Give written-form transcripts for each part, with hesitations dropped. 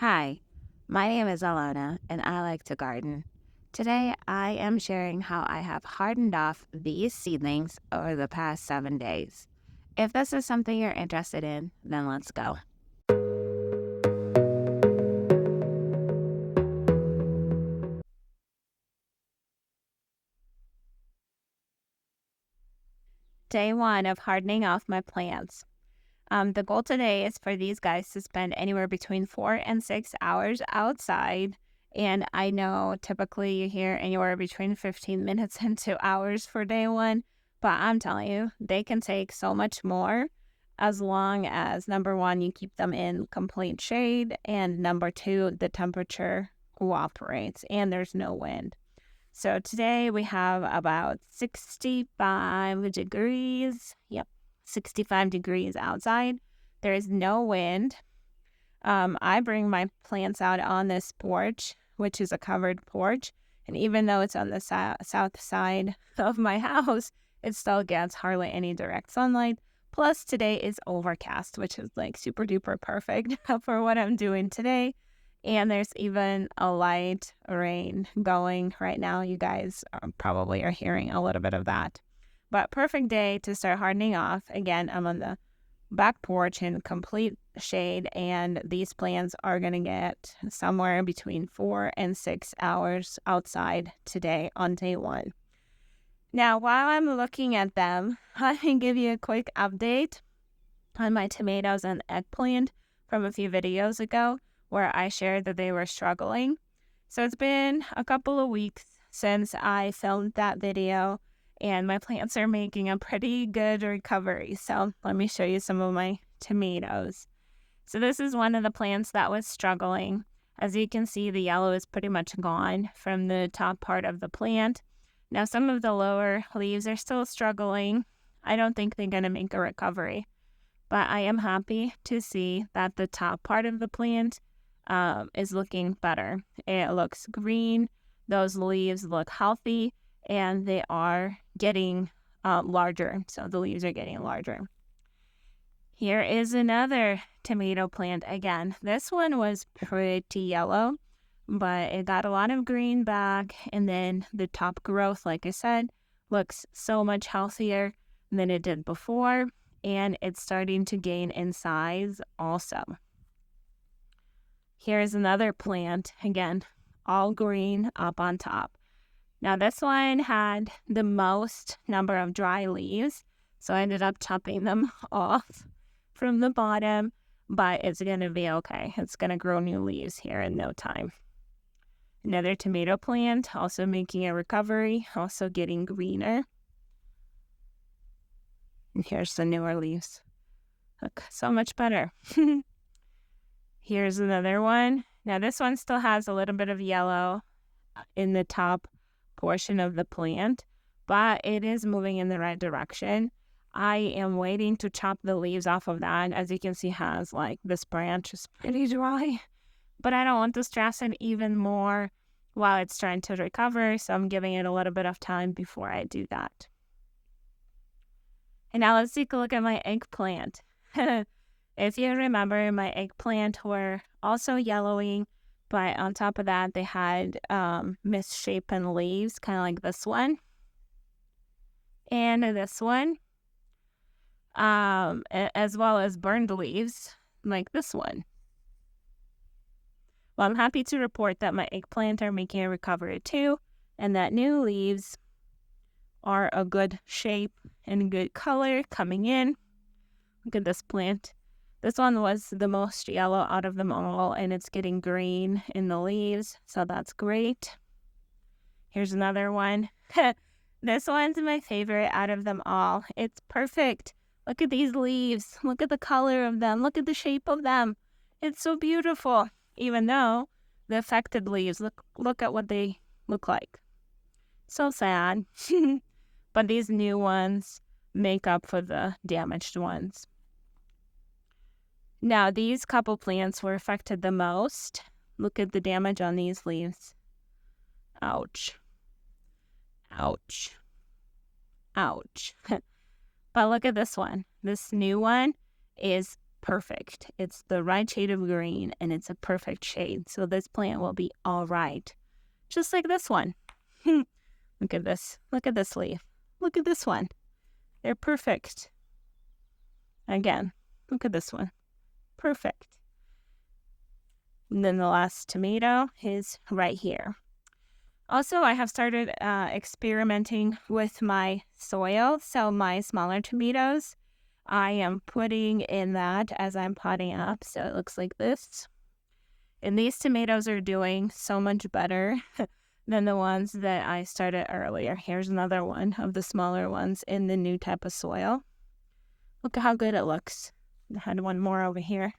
Hi, my name is Alana and I like to garden. Today I am sharing how I have hardened off these seedlings over the past 7 days. If this is something you're interested in, then let's go. Day 1 of hardening off my plants. The goal today is for these guys to spend anywhere between 4 and 6 hours outside. And I know typically you hear anywhere between 15 minutes and 2 hours for day 1. But I'm telling you, they can take so much more as long as number 1, you keep them in complete shade. And number 2, the temperature cooperates and there's no wind. So today we have about 65 degrees. Yep, 65 degrees outside. There is no wind. I bring my plants out on this porch, which is a covered porch. And even though it's on the south side of my house, it still gets hardly any direct sunlight. Plus today is overcast, which is like super duper perfect for what I'm doing today. And there's even a light rain going right now. You guys probably are hearing a little bit of that. But perfect day to start hardening off. Again, I'm on the back porch in complete shade, and these plants are going to get somewhere between 4 and 6 hours outside today on day 1. Now, while I'm looking at them, let me give you a quick update on my tomatoes and eggplant from a few videos ago, where I shared that they were struggling. So it's been a couple of weeks since I filmed that video, and my plants are making a pretty good recovery. So let me show you some of my tomatoes. So this is one of the plants that was struggling. As you can see, the yellow is pretty much gone from the top part of the plant. Now some of the lower leaves are still struggling. I don't think they're going to make a recovery, but I am happy to see that the top part of the plant is looking better. It looks green, those leaves look healthy, and they are getting larger. So the leaves are getting larger. Here is another tomato plant again. This one was pretty yellow, but it got a lot of green back, and then the top growth, like I said, looks so much healthier than it did before, and it's starting to gain in size also. Here's another plant, again, all green up on top. Now this one had the most number of dry leaves, so I ended up chopping them off from the bottom, but it's going to be okay. It's going to grow new leaves here in no time. Another tomato plant, also making a recovery, also getting greener. And here's the newer leaves. Look, so much better. Here's another one. Now this one still has a little bit of yellow in the top portion of the plant, but it is moving in the right direction. I am waiting to chop the leaves off of that. As you can see, has like this branch is pretty dry, but I don't want to stress it even more while it's trying to recover, so I'm giving it a little bit of time before I do that. And now let's take a look at my eggplant. If you remember, my eggplant were also yellowing, but on top of that, they had misshapen leaves, kind of like this one and this one, as well as burned leaves like this one. Well, I'm happy to report that my eggplant are making a recovery too, and that new leaves are a good shape and good color coming in. Look at this plant. This one was the most yellow out of them all, and it's getting green in the leaves, so that's great. Here's another one. This one's my favorite out of them all. It's perfect. Look at these leaves. Look at the color of them. Look at the shape of them. It's so beautiful. Even though the affected leaves, look at what they look like. So sad. But these new ones make up for the damaged ones. Now, these couple plants were affected the most. Look at the damage on these leaves. Ouch. Ouch. Ouch. But look at this one. This new one is perfect. It's the right shade of green, and it's a perfect shade. So this plant will be all right. Just like this one. Look at this. Look at this leaf. Look at this one. They're perfect. Again, look at this one. Perfect. And then the last tomato is right here. Also, I have started experimenting with my soil. So my smaller tomatoes, I am putting in that as I'm potting up. So it looks like this. And these tomatoes are doing so much better than the ones that I started earlier. Here's another one of the smaller ones in the new type of soil. Look at how good it looks. I had one more over here.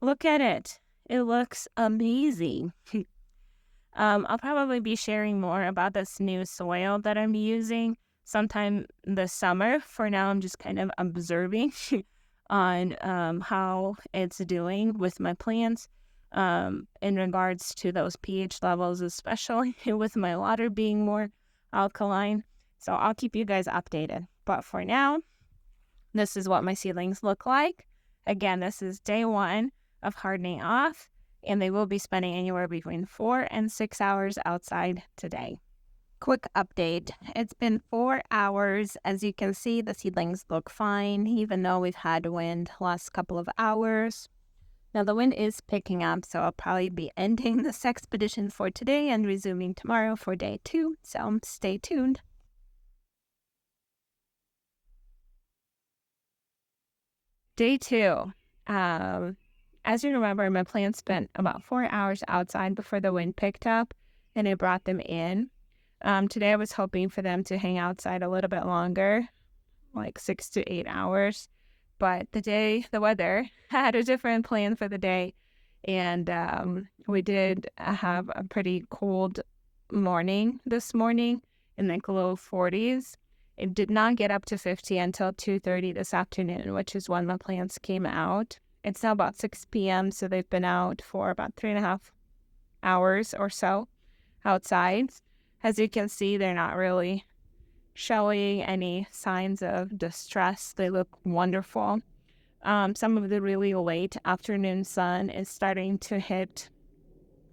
Look at it. It looks amazing. I'll probably be sharing more about this new soil that I'm using sometime this summer. For now, I'm just kind of observing on how it's doing with my plants in regards to those pH levels, especially with my water being more alkaline. So I'll keep you guys updated. But for now, this is what my seedlings look like. Again, this is day 1 of hardening off, and they will be spending anywhere between 4 and 6 hours outside today. Quick update. It's been 4 hours. As you can see, the seedlings look fine, even though we've had wind last couple of hours. Now the wind is picking up, so I'll probably be ending this expedition for today and resuming tomorrow for day 2. So stay tuned. Day 2. As you remember, my plants spent about 4 hours outside before the wind picked up, and it brought them in. Today I was hoping for them to hang outside a little bit longer, like 6 to 8 hours. But the weather had a different plan for the day, and we did have a pretty cold morning this morning in like low 40s. It did not get up to 50 until 2:30 this afternoon, which is when my plants came out. It's now about 6 p.m., so they've been out for about 3.5 hours or so outside. As you can see, they're not really showing any signs of distress. They look wonderful. Some of the really late afternoon sun is starting to hit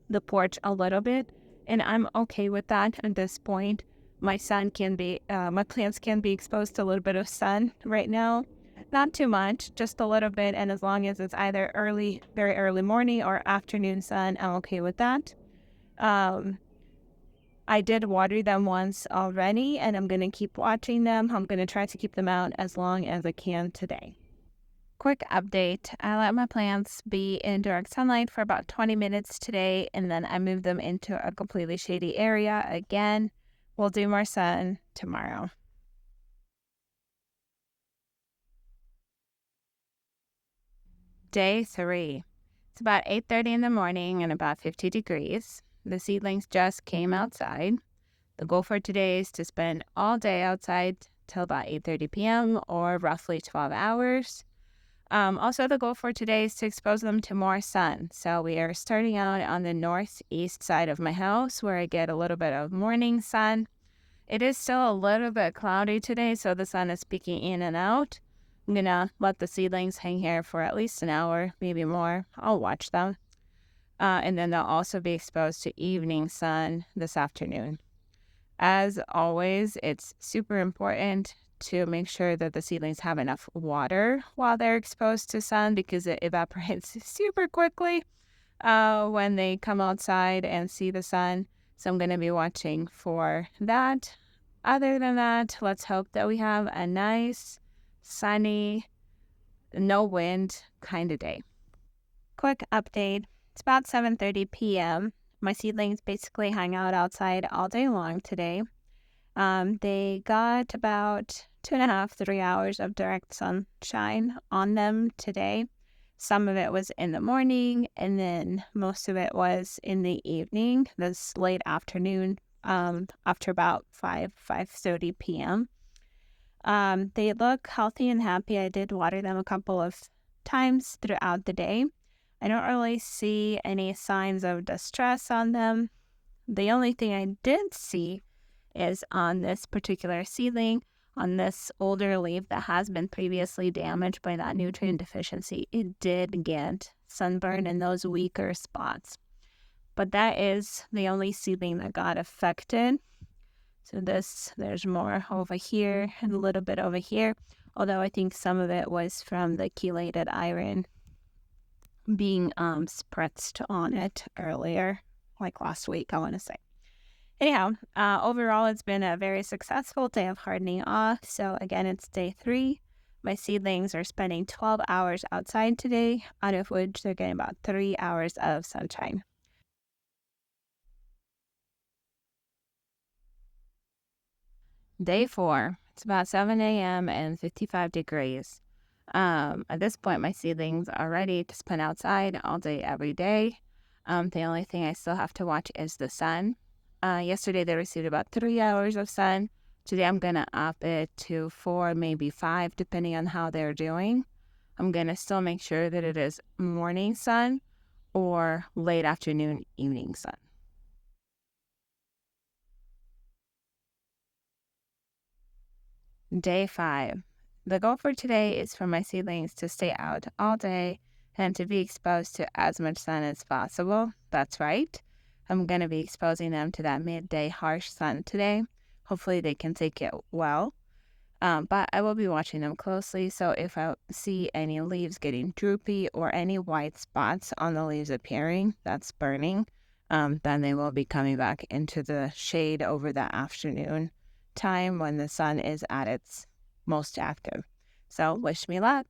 the porch a little bit, and I'm okay with that at this point. My plants can be exposed to a little bit of sun right now. Not too much, just a little bit, and as long as it's either very early morning or afternoon sun, I'm okay with that. I did water them once already, and I'm going to keep watching them. I'm going to try to keep them out as long as I can today. Quick update. I let my plants be in direct sunlight for about 20 minutes today, and then I moved them into a completely shady area again. We'll do more sun tomorrow. Day 3. It's about 8:30 in the morning and about 50 degrees. The seedlings just came outside. The goal for today is to spend all day outside till about 8:30 p.m. or roughly 12 hours. Also, the goal for today is to expose them to more sun. So we are starting out on the northeast side of my house where I get a little bit of morning sun. It is still a little bit cloudy today, so the sun is peeking in and out. I'm going to let the seedlings hang here for at least an hour, maybe more. I'll watch them. And then they'll also be exposed to evening sun this afternoon. As always, it's super important to make sure that the seedlings have enough water while they're exposed to sun because it evaporates super quickly when they come outside and see the sun. So I'm going to be watching for that. Other than that, let's hope that we have a nice, sunny, no wind kind of day. Quick update. It's about 7:30 p.m. My seedlings basically hang out outside all day long today. They got about 2.5, 3 hours of direct sunshine on them today. Some of it was in the morning, and then most of it was in the evening, this late afternoon, after about 5:30 p.m. They look healthy and happy. I did water them a couple of times throughout the day. I don't really see any signs of distress on them. The only thing I did see is on this particular seedling, on this older leaf that has been previously damaged by that nutrient deficiency, it did get sunburn in those weaker spots. But that is the only seedling that got affected. So there's more over here and a little bit over here, although I think some of it was from the chelated iron being spritzed on it earlier, like last week, I want to say. Anyhow, overall, it's been a very successful day of hardening off. So again, it's day 3. My seedlings are spending 12 hours outside today, out of which they're getting about 3 hours of sunshine. Day 4, it's about 7 a.m. and 55 degrees. At this point, my seedlings are ready to spend outside all day, every day. The only thing I still have to watch is the sun. Yesterday, they received about 3 hours of sun. Today, I'm going to up it to 4, maybe 5, depending on how they're doing. I'm going to still make sure that it is morning sun or late afternoon, evening sun. Day 5. The goal for today is for my seedlings to stay out all day and to be exposed to as much sun as possible. That's right. I'm going to be exposing them to that midday harsh sun today. Hopefully they can take it well. But I will be watching them closely, so if I see any leaves getting droopy or any white spots on the leaves appearing, that's burning, then they will be coming back into the shade over the afternoon time when the sun is at its most active. So wish me luck.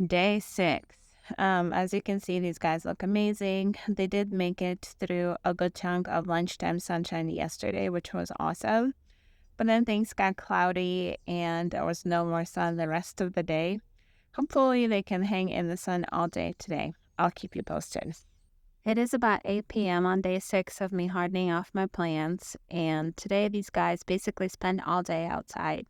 Day 6. As you can see, these guys look amazing. They did make it through a good chunk of lunchtime sunshine yesterday, which was awesome. But then things got cloudy and there was no more sun the rest of the day. Hopefully they can hang in the sun all day today. I'll keep you posted. It is about 8 p.m. on day 6 of me hardening off my plants, and today these guys basically spend all day outside.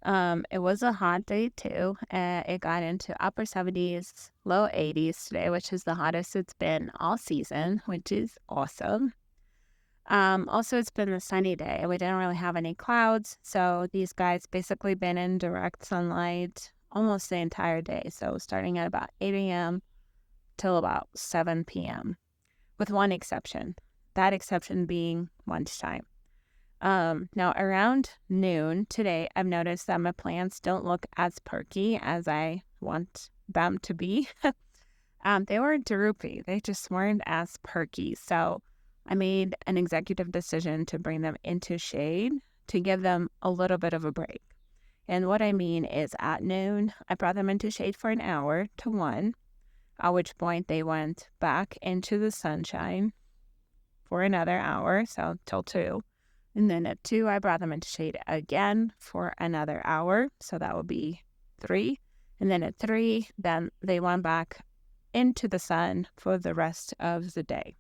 It was a hot day too. It got into upper 70s, low 80s today, which is the hottest it's been all season, which is awesome. Also, it's been a sunny day. We didn't really have any clouds, so these guys basically been in direct sunlight almost the entire day. So starting at about 8 a.m. till about 7 p.m., with one exception. That exception being lunchtime. Now around noon today, I've noticed that my plants don't look as perky as I want them to be. They were droopy. They just weren't as perky. So I made an executive decision to bring them into shade to give them a little bit of a break. And what I mean is at noon, I brought them into shade for an hour to 1, at which point they went back into the sunshine for another hour, so till 2. And then at 2, I brought them into shade again for another hour, so that would be 3. And then at 3, then they went back into the sun for the rest of the day.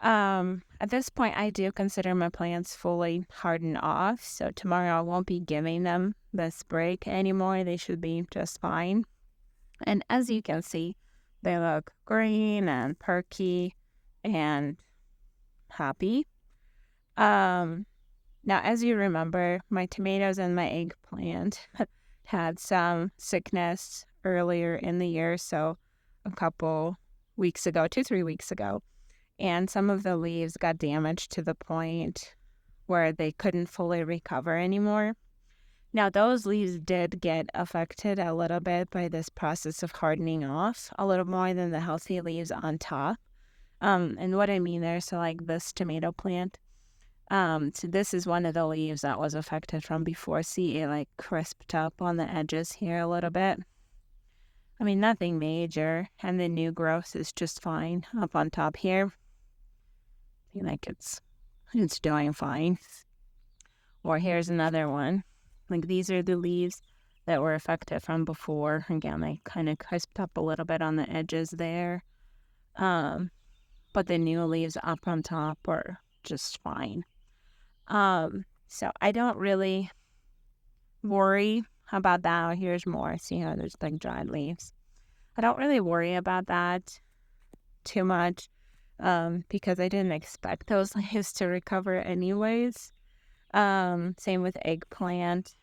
At this point, I do consider my plants fully hardened off, so tomorrow I won't be giving them this break anymore. They should be just fine. And as you can see, they look green and perky and happy. Now, as you remember, my tomatoes and my eggplant had some sickness earlier in the year, so a couple weeks ago, 2-3 weeks ago, and some of the leaves got damaged to the point where they couldn't fully recover anymore. Now, those leaves did get affected a little bit by this process of hardening off, a little more than the healthy leaves on top. And what I mean there, so like this tomato plant, so this is one of the leaves that was affected from before. See, it like crisped up on the edges here a little bit. I mean, nothing major, and the new growth is just fine up on top here. I feel like it's doing fine. Or here's another one. Like these are the leaves that were affected from before. Again, they kind of crisped up a little bit on the edges there. But the new leaves up on top are just fine. So I don't really worry about that. Oh, here's more. See how there's like dried leaves. I don't really worry about that too much. because I didn't expect those leaves to recover anyways. Same with eggplant.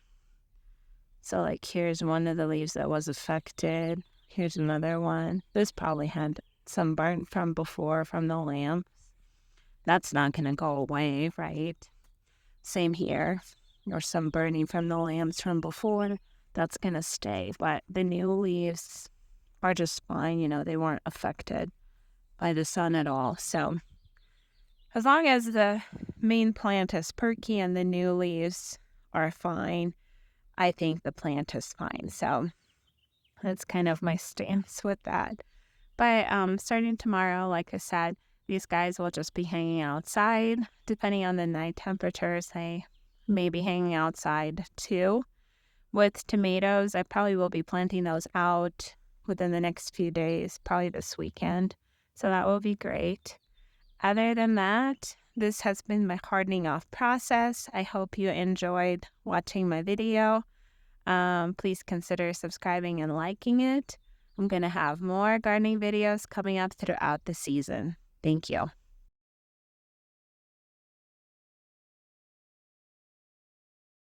So like here's one of the leaves that was affected. Here's another one. This probably had some burnt from before from the lamps. That's not going to go away, right? Same here. Or some burning from the lambs from before. That's going to stay. But the new leaves are just fine. You know, they weren't affected by the sun at all. So as long as the main plant is perky and the new leaves are fine, I think the plant is fine. So that's kind of my stance with that. But starting tomorrow, like I said, these guys will just be hanging outside. Depending on the night temperatures, they may be hanging outside too. With tomatoes, I probably will be planting those out within the next few days, probably this weekend. So that will be great. Other than that, this has been my hardening off process. I hope you enjoyed watching my video. Please consider subscribing and liking it. I'm going to have more gardening videos coming up throughout the season. Thank you.